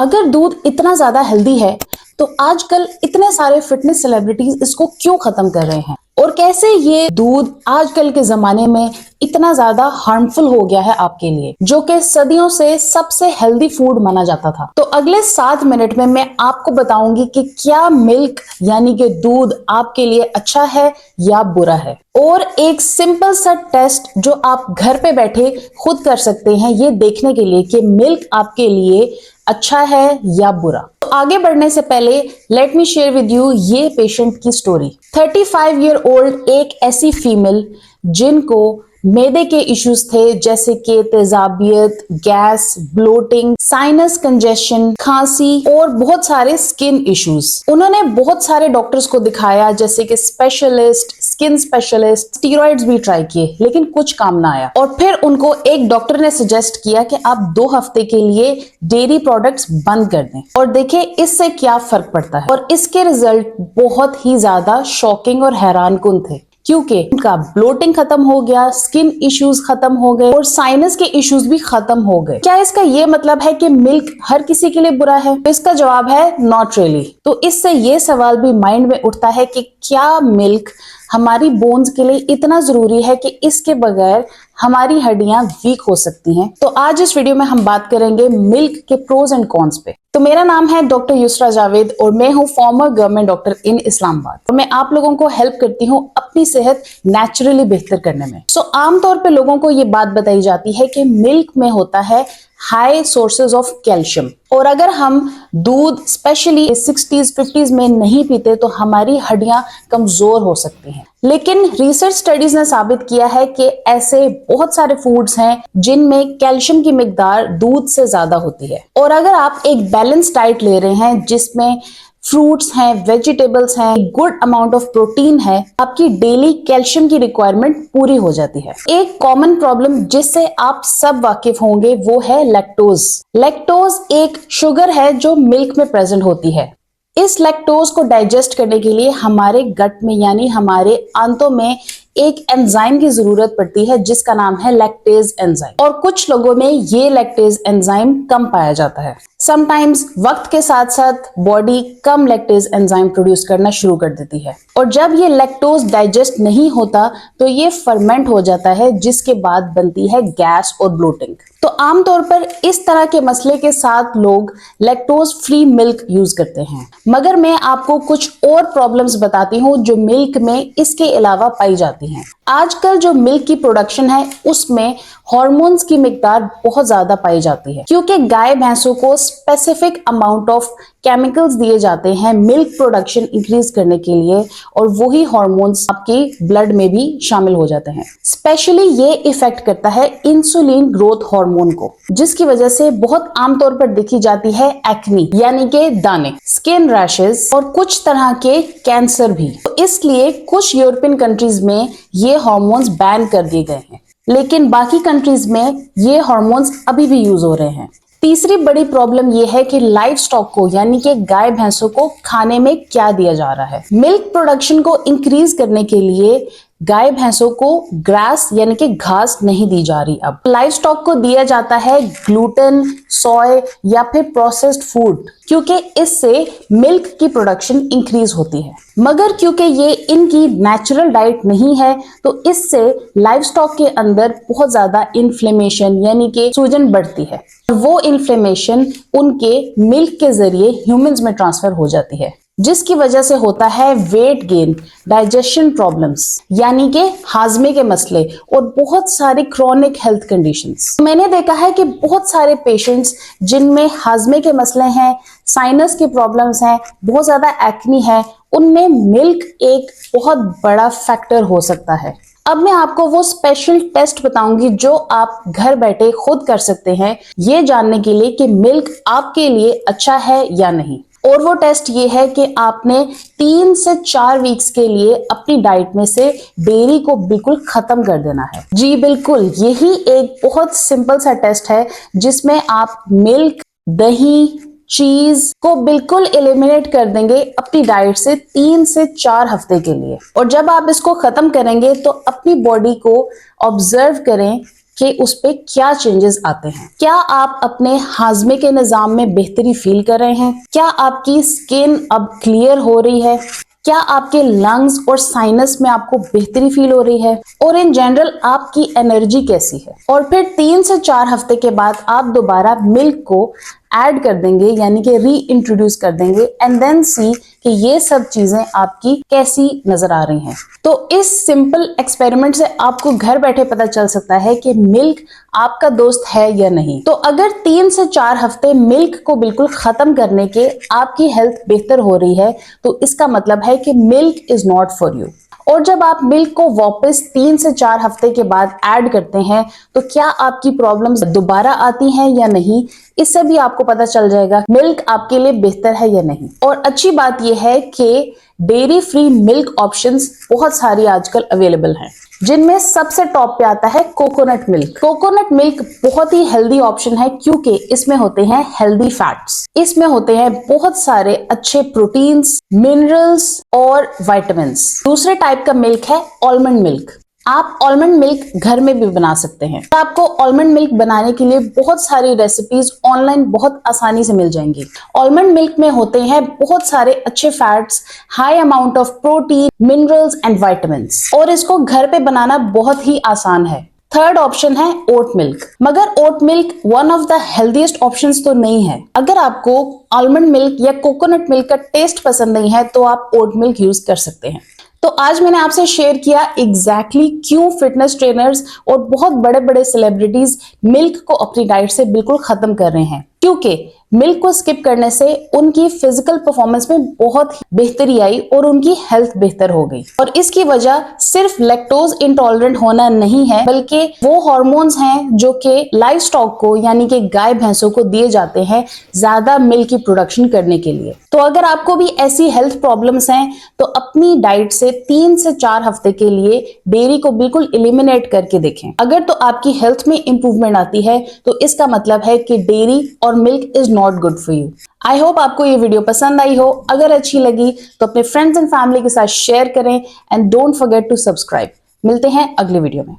अगर दूध इतना ज्यादा हेल्दी है तो आजकल इतने सारे फिटनेस सेलिब्रिटीज इसको क्यों खत्म कर रहे हैं, और कैसे ये दूध आजकल के जमाने में इतना ज्यादा हार्मफुल हो गया है आपके लिए, जो कि सदियों से सबसे हेल्दी फूड माना जाता था। तो अगले 7 मिनट में मैं आपको बताऊंगी कि क्या मिल्क यानी कि दूध आपके लिए अच्छा है या बुरा है, और एक सिंपल सा टेस्ट जो आप घर पे बैठे खुद कर सकते हैं ये देखने के लिए कि मिल्क आपके लिए अच्छा है या बुरा। तो आगे बढ़ने से पहले let me share with you ये पेशेंट की स्टोरी। 35 ईयर ओल्ड एक ऐसी फीमेल जिनको मैदे के इश्यूज थे, जैसे कि तेजाबियत, गैस, ब्लोटिंग, साइनस कंजेशन, खांसी और बहुत सारे स्किन इश्यूज। उन्होंने बहुत सारे डॉक्टर्स को दिखाया, जैसे कि स्पेशलिस्ट, स्किन स्पेशलिस्ट, स्टीरॉइड्स भी ट्राई किए, लेकिन कुछ काम ना आया। और फिर उनको एक डॉक्टर ने सजेस्ट किया कि आप 2 हफ्ते के लिए डेयरी प्रोडक्ट्स बंद कर दें और देखें इससे क्या फर्क पड़ता है। और इसके रिजल्ट बहुत ही ज्यादा शॉकिंग और हैरानकुन थे, क्योंकि उनका ब्लोटिंग खत्म हो गया, स्किन इश्यूज खत्म हो गए और साइनस के इश्यूज भी खत्म हो गए। क्या इसका ये मतलब है कि मिल्क हर किसी के लिए बुरा है? तो इसका जवाब है नॉट रियली। तो इससे ये सवाल भी माइंड में उठता है कि क्या मिल्क हमारी बोन्स के लिए इतना जरूरी है कि इसके बगैर हमारी हड्डियां वीक हो सकती हैं? तो आज इस वीडियो में हम बात करेंगे मिल्क के प्रोज एंड कॉन्स पे। तो मेरा नाम है डॉक्टर युसरा जावेद और मैं हूँ फॉर्मर गवर्नमेंट डॉक्टर इन इस्लामाबाद, और मैं आप लोगों को हेल्प करती हूँ अपनी सेहत नेचुरली बेहतर करने में। आमतौर पे लोगों को ये बात बताई जाती है कि मिल्क में होता है हाई सोर्सेज ऑफ कैल्शियम, और अगर हम दूध स्पेशली 60s 50s में नहीं पीते तो हमारी हड्डियां कमजोर हो सकती हैं। लेकिन रिसर्च स्टडीज ने साबित किया है कि ऐसे बहुत सारे फूड्स हैं जिनमें कैल्शियम की मिकदार दूध से ज्यादा होती है। और अगर आप एक बैलेंस डाइट ले रहे हैं जिसमें फ्रूट्स हैं, वेजिटेबल्स हैं, गुड अमाउंट ऑफ प्रोटीन है, आपकी डेली कैल्शियम की रिक्वायरमेंट पूरी हो जाती है। एक कॉमन प्रॉब्लम जिससे आप सब वाकिफ होंगे वो है लैक्टोज। लैक्टोज एक शुगर है जो मिल्क में प्रेजेंट होती है। इस लैक्टोज को डाइजेस्ट करने के लिए हमारे गट में यानी हमारे आंतों में एक एंजाइम की जरूरत पड़ती है जिसका नाम है लैक्टेज एंजाइम, और कुछ लोगों में ये लैक्टेज एंजाइम कम पाया जाता है। समटाइम्स वक्त के साथ साथ बॉडी कम लैक्टेज एंजाइम प्रोड्यूस करना शुरू कर देती है, और जब ये लैक्टोज डाइजेस्ट नहीं होता तो ये फर्मेंट हो जाता है, जिसके बाद बनती है गैस और ब्लोटिंग। तो आमतौर पर इस तरह के मसले के साथ लोग लैक्टोज फ्री मिल्क यूज करते हैं, मगर मैं आपको कुछ और प्रॉब्लम्स बताती हूँ जो मिल्क में इसके अलावा पाई जाती हैं। आजकल जो मिल्क की प्रोडक्शन है उसमें हार्मोन्स की मिकदार बहुत ज्यादा पाई जाती है, क्योंकि गाय भैंसों को स्पेसिफिक अमाउंट ऑफ केमिकल्स दिए जाते हैं मिल्क प्रोडक्शन इंक्रीज करने के लिए, और वही हार्मोन्स आपकी ब्लड में भी शामिल हो जाते हैं। स्पेशली ये इफेक्ट करता है इंसुलिन ग्रोथ हार्मोन को, जिसकी वजह से बहुत आमतौर पर देखी जाती है एक्नी यानी कि दाने, स्किन रैशेस और कुछ तरह के कैंसर भी। तो इसलिए कुछ यूरोपियन कंट्रीज में ये हार्मोन्स बैन कर दिए गए हैं, लेकिन बाकी कंट्रीज में ये हार्मोन्स अभी भी यूज हो रहे हैं। तीसरी बड़ी प्रॉब्लम यह है कि लाइव स्टॉक को यानी कि गाय भैंसों को खाने में क्या दिया जा रहा है। मिल्क प्रोडक्शन को इंक्रीज करने के लिए गाय भैंसों को ग्रास यानी कि घास नहीं दी जा रही। अब लाइव स्टॉक को दिया जाता है ग्लूटेन, सोय या फिर प्रोसेस्ड फूड, क्योंकि इससे मिल्क की प्रोडक्शन इंक्रीज होती है। मगर क्योंकि ये इनकी नेचुरल डाइट नहीं है तो इससे लाइव स्टॉक के अंदर बहुत ज्यादा इन्फ्लेमेशन यानी कि सूजन बढ़ती है, और वो इन्फ्लेमेशन उनके मिल्क के जरिए ह्यूमंस में ट्रांसफर हो जाती है, जिसकी वजह से होता है वेट गेन, डाइजेशन प्रॉब्लम्स यानी कि हाजमे के मसले और बहुत सारी क्रॉनिक हेल्थ कंडीशंस। मैंने देखा है कि बहुत सारे पेशेंट्स जिनमें हाजमे के मसले हैं, साइनस के प्रॉब्लम्स हैं, बहुत ज्यादा एक्नी है, उनमें मिल्क एक बहुत बड़ा फैक्टर हो सकता है। अब मैं आपको वो स्पेशल टेस्ट बताऊंगी जो आप घर बैठे खुद कर सकते हैं ये जानने के लिए कि मिल्क आपके लिए अच्छा है या नहीं। और वो टेस्ट ये है कि आपने 3 से 4 वीक्स के लिए अपनी डाइट में से डेयरी को बिल्कुल खत्म कर देना है। जी बिल्कुल, यही एक बहुत सिंपल सा टेस्ट है जिसमें आप मिल्क, दही, चीज को बिल्कुल एलिमिनेट कर देंगे अपनी डाइट से 3 से 4 हफ्ते के लिए। और जब आप इसको खत्म करेंगे तो अपनी बॉडी को ऑब्जर्व करें कि उस पे क्या चेंजेस आते हैं। क्या आप अपने हाजमे के निजाम में बेहतरी फील कर रहे हैं? क्या आपकी स्किन अब क्लियर हो रही है? क्या आपके लंग्स और साइनस में आपको बेहतरी फील हो रही है? और इन जनरल आपकी एनर्जी कैसी है? और फिर 3 से 4 हफ्ते के बाद आप दोबारा मिल्क को ऐड कर देंगे, यानी कि री इंट्रोड्यूस कर देंगे, एंड देन सी कि ये सब चीजें आपकी कैसी नजर आ रही हैं। तो इस सिंपल एक्सपेरिमेंट से आपको घर बैठे पता चल सकता है कि मिल्क आपका दोस्त है या नहीं। तो अगर 3 से 4 हफ्ते मिल्क को बिल्कुल खत्म करने के आपकी हेल्थ बेहतर हो रही है, तो इसका मतलब है कि milk is not for you. और जब आप मिल्क को वापस 3 से 4 हफ्ते के बाद ऐड करते हैं, तो क्या आपकी प्रॉब्लम्स दोबारा आती हैं या नहीं, इससे भी आपको पता चल जाएगा मिल्क आपके लिए बेहतर है या नहीं। और अच्छी बात यह है कि डेयरी फ्री मिल्क ऑप्शंस बहुत सारी आजकल अवेलेबल हैं, जिनमें सबसे टॉप पे आता है कोकोनट मिल्क। कोकोनट मिल्क बहुत ही हेल्दी ऑप्शन है क्योंकि इसमें होते हैं हेल्दी फैट्स, इसमें होते हैं बहुत सारे अच्छे प्रोटीन्स, मिनरल्स और विटामिन्स। दूसरे टाइप का मिल्क है आलमंड मिल्क। आप आलमंड मिल्क घर में भी बना सकते हैं। आपको आलमंड मिल्क बनाने के लिए बहुत सारी रेसिपीज ऑनलाइन बहुत आसानी से मिल जाएंगी। आलमंड मिल्क में होते हैं बहुत सारे अच्छे fats, high amount of protein, minerals and vitamins, और इसको घर पे बनाना बहुत ही आसान है। थर्ड ऑप्शन है ओट मिल्क, मगर oat milk one of the healthiest options तो नहीं है। अगर आपको आलमंड मिल्क या कोकोनट मिल्क का टेस्ट पसंद नहीं है तो आप ओट मिल्क यूज कर सकते हैं। तो आज मैंने आपसे शेयर किया एग्जैक्टली क्यों फिटनेस ट्रेनर्स और बहुत बड़े बड़े सेलिब्रिटीज मिल्क को अपनी डाइट से बिल्कुल खत्म कर रहे हैं, क्योंकि मिल्क को स्किप करने से उनकी फिजिकल परफॉर्मेंस में बहुत बेहतरी आई और उनकी हेल्थ बेहतर हो गई। और इसकी वजह सिर्फ लैक्टोज इंटॉलरेंट होना नहीं है, बल्कि वो हार्मोन्स हैं जो कि लाइव स्टॉक को, यानी कि गाय भैंसों को दिए जाते हैं ज्यादा मिल्क की प्रोडक्शन करने के लिए। तो अगर आपको भी ऐसी हेल्थ प्रॉब्लम्स हैं तो अपनी डाइट से 3 से 4 हफ्ते के लिए डेयरी को बिल्कुल एलिमिनेट करके देखें। अगर तो आपकी हेल्थ में इंप्रूवमेंट आती है तो इसका मतलब है कि डेयरी और milk is not good for you. I hope आपको ये वीडियो पसंद आई हो। अगर अच्छी लगी तो अपने फ्रेंड्स एंड फैमिली के साथ शेयर करें and don't forget to subscribe. मिलते हैं अगले वीडियो में।